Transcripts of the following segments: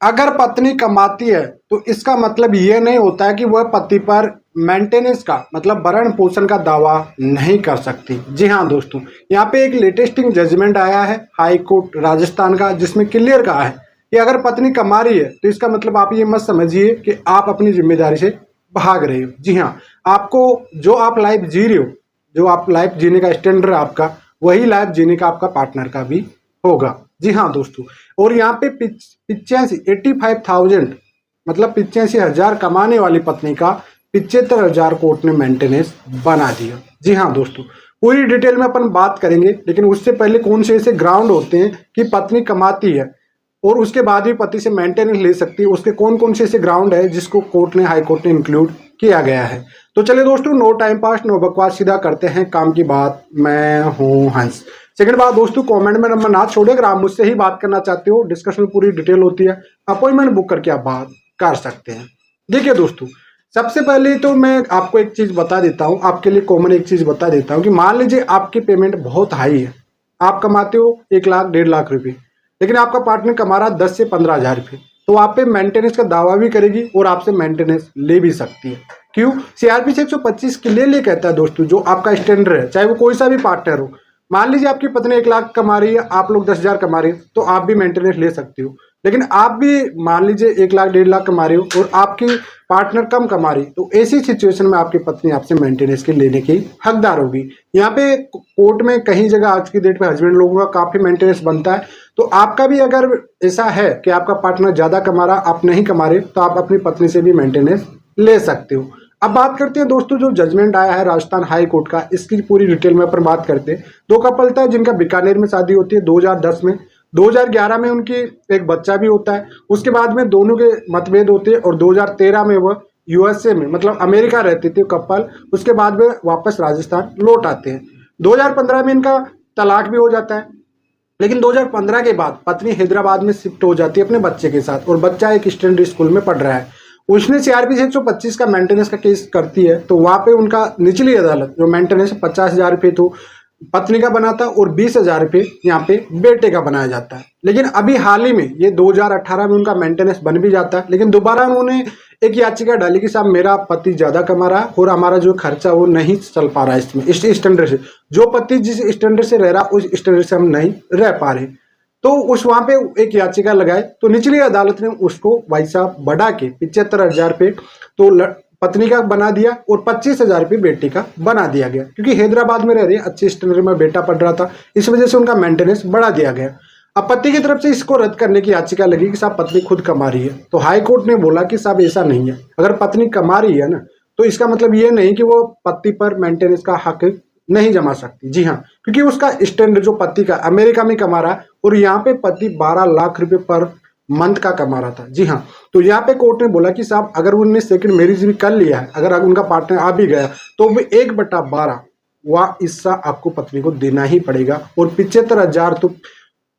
अगर पत्नी कमाती है तो इसका मतलब ये नहीं होता है कि वह पति पर मेंटेनेंस का मतलब भरण पोषण का दावा नहीं कर सकती। जी हाँ दोस्तों, यहाँ पे एक लेटेस्टिंग जजमेंट आया है हाई कोर्ट राजस्थान का, जिसमें क्लियर कहा है कि अगर पत्नी कमा रही है तो इसका मतलब आप ये मत समझिए कि आप अपनी जिम्मेदारी से भाग रहे हो। जी हाँ, आपको जो आप लाइफ जी रहे हो, जो आप लाइफ जीने का स्टैंडर्ड है आपका, वही लाइफ जीने का आपका पार्टनर का भी होगा। जी हाँ दोस्तों, और यहाँ पे 85,000 मतलब 85,000 कमाने वाली पत्नी का 75,000 कोर्ट ने मेंटेनेंस बना दिया। जी हाँ दोस्तों, पूरी डिटेल में अपन बात करेंगे, लेकिन उससे पहले कौन से ऐसे ग्राउंड होते हैं कि पत्नी कमाती है और उसके बाद भी पति से मेंटेनेंस ले सकती है, उसके कौन कौन से ऐसे ग्राउंड है जिसको कोर्ट ने हाई कोर्ट ने इंक्लूड किया गया है। तो चलिए दोस्तों, नो टाइम पास नो बकवास, सीधा करते हैं काम की बात। मैं हूँ हंस। सेकंड बात दोस्तों, कमेंट में नंबर ना छोड़े, अगर आप मुझसे ही बात करना चाहते हो, डिस्कशन में पूरी डिटेल होती है, अपॉइंटमेंट बुक करके आप बात कर सकते हैं। देखिए दोस्तों, सबसे पहले तो मैं आपको एक चीज बता देता हूँ, आपके लिए कॉमन एक चीज बता देता हूँ कि मान लीजिए आपकी पेमेंट बहुत हाई है, आप कमाते हो 1 लाख 1.5 लाख रुपए, लेकिन आपका पार्टनर कमा रहा 10 से 15,000 रुपये, तो आप पे मेंटेनेंस का दावा भी करेगी और आपसे मेंटेनेंस ले भी सकती है। क्यों? सीआरपीसी 125 क्लियरली कहता है दोस्तों, जो आपका स्टैंडर्ड है, चाहे वो कोई सा भी पार्टनर हो, मान लीजिए आपकी पत्नी 1 लाख कमा रही है, आप लोग 10,000 कमा रहे हैं, तो आप भी मेंटेनेंस ले सकते हो। लेकिन आप भी मान लीजिए 1 लाख 1.5 लाख कमा रहे हो और आपकी पार्टनर कम कमा रही, तो ऐसी सिचुएशन में आपकी पत्नी आपसे मेंटेनेंस के लेने की हकदार होगी। यहाँ पे कोर्ट में कहीं जगह आज की डेट पे हस्बैंड लोगों का काफी मेंटेनेंस बनता है, तो आपका भी अगर ऐसा है कि आपका पार्टनर ज्यादा कमा रहा, आप नहीं कमा रहे, तो आप अपनी पत्नी से भी मेंटेनेंस ले सकते हो। अब बात करते हैं दोस्तों, जो जजमेंट आया है राजस्थान हाई कोर्ट का, इसकी पूरी डिटेल में अपन बात करते हैं। 2 कपल था जिनका बीकानेर में शादी होती है 2010 में, 2011 में उनकी एक बच्चा भी होता है। उसके बाद में दोनों के मतभेद होते हैं और 2013 में वह यूएसए में मतलब अमेरिका रहते थे कपल, उसके बाद में वापस राजस्थान लौट आते हैं। 2015 में इनका तलाक भी हो जाता है, लेकिन 2015 के बाद पत्नी हैदराबाद में शिफ्ट हो जाती है अपने बच्चे के साथ, और बच्चा एक स्टैंडर्ड स्कूल में पढ़ रहा है। उसने सीआरपीसी 125 का मेंटेनेंस का केस करती है, तो वहां पे उनका निचली अदालत जो मेंटेनेंस 50,000 रुपये तो पत्नी का बना था और 20,000 रुपये यहाँ पे बेटे का बनाया जाता है। लेकिन अभी हाल ही में ये 2018 में उनका मेंटेनेंस बन भी जाता है, लेकिन दोबारा उन्होंने एक याचिका डाली कि साहब मेरा पति ज्यादा कमा रहा है और हमारा जो खर्चा वो नहीं चल पा रहा है इसमें, इस स्टैंडर्ड से, जो पति जिस स्टैंडर्ड से रह रहा उस स्टैंडर्ड से हम नहीं रह पा रहे, तो उस वहां पे एक याचिका लगाए, तो निचली अदालत ने उसको भाई साहब बढ़ा के 75,000 रुपये तो पत्नी का बना दिया और 25,000 रुपये बेटी का बना दिया गया, क्योंकि हैदराबाद में रह रही है, अच्छे स्टैंडर्ड में बेटा पढ़ रहा था, इस वजह से उनका मेंटेनेंस बढ़ा दिया गया। अब पति की तरफ से इसको रद्द करने की याचिका लगी कि साहब पत्नी खुद कमा रही है, तो हाई कोर्ट ने बोला कि साहब ऐसा नहीं है, अगर पत्नी कमा रही है ना, तो इसका मतलब ये नहीं कि वो पति पर मेंटेनेंस का हक नहीं जमा सकती। जी हाँ, क्योंकि उसका स्टैंडर्ड जो पति का अमेरिका में कमा रहा है और यहाँ पे पति 12 लाख रुपए पर मंथ का कमा रहा था। जी हाँ, तो यहाँ पे कोर्ट ने बोला कि साहब अगर उन्होंने सेकंड मैरिज भी कर लिया है, अगर उनका पार्टनर आ भी गया, तो वो 1/12 वह हिस्सा आपको पत्नी को देना ही पड़ेगा, और 75,000 तो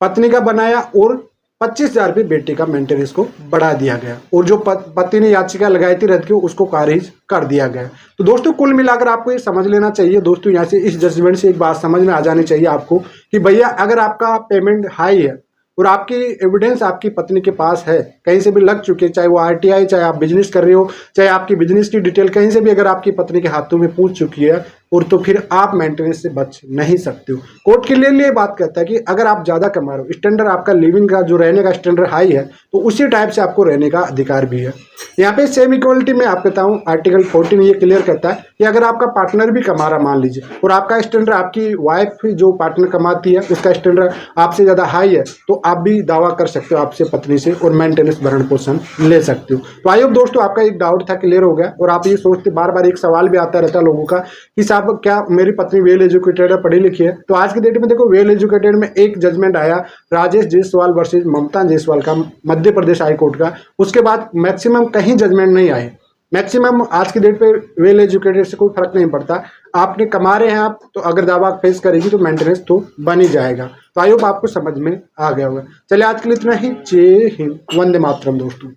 पत्नी का बनाया और 25,000 रुपये बेटे का मेंटेनेंस को बढ़ा दिया गया, और जो पति ने याचिका लगाई थी रद्द की उसको खारिज कर दिया गया। तो दोस्तों कुल मिलाकर आपको ये समझ लेना चाहिए दोस्तों, यहाँ से इस जजमेंट से एक बात समझ में आ जानी चाहिए आपको कि भैया अगर आपका पेमेंट हाई है और आपकी एविडेंस आपकी पत्नी के पास है, कहीं से भी लग चुके, चाहे वो आरटीआई, चाहे आप बिजनेस कर रहे हो, चाहे आपकी बिजनेस की डिटेल कहीं से भी अगर आपकी पत्नी के हाथों में पहुंच चुकी है, और तो फिर आप मेंटेनेंस से बच नहीं सकते हो। कोर्ट के लिए बात कहता है कि अगर आप ज्यादा कमा रहे हो, स्टैंडर्ड आपका लिविंग का जो रहने का स्टैंडर्ड हाई है, तो उसी टाइप से आपको रहने का अधिकार भी है। यहाँ पे सेम इक्वलिटी में आप कहता हूँ आर्टिकल 14 ये क्लियर करता है कि अगर आपका पार्टनर भी कमा रहा मान लीजिए, और आपका स्टैंडर्ड आपकी वाइफ जो पार्टनर कमाती है उसका स्टैंडर्ड आपसे ज्यादा हाई है, तो आप भी दावा कर सकते हो आपसे पत्नी से और मेंटेनेंस भरण पोषण ले सकते हो। तो आई होप दोस्तों आपका एक डाउट था क्लियर हो गया, और आप ये सोचते बार बार एक सवाल भी आता रहता है लोगों का कि साहब क्या मेरी पत्नी वेल एजुकेटेड है, पढ़ी लिखी है, तो आज की डेट में देखो वेल एजुकेटेड में एक जजमेंट आया राजेश जायसवाल वर्सेज ममता जायसवाल का, मध्य प्रदेश हाई कोर्ट का, उसके बाद मैक्सिमम कहीं जजमेंट नहीं आए। मैक्सिमम आज की डेट पे वेल एजुकेटेड से कोई फर्क नहीं पड़ता, आपने कमा रहे हैं आप, तो अगर दावा फेस करेगी तो मेंटेनेंस तो बन ही जाएगा। तो आई होप आपको समझ में आ गया होगा। चलिए आज के लिए इतना ही। जय हिंद, वंदे मातरम दोस्तों।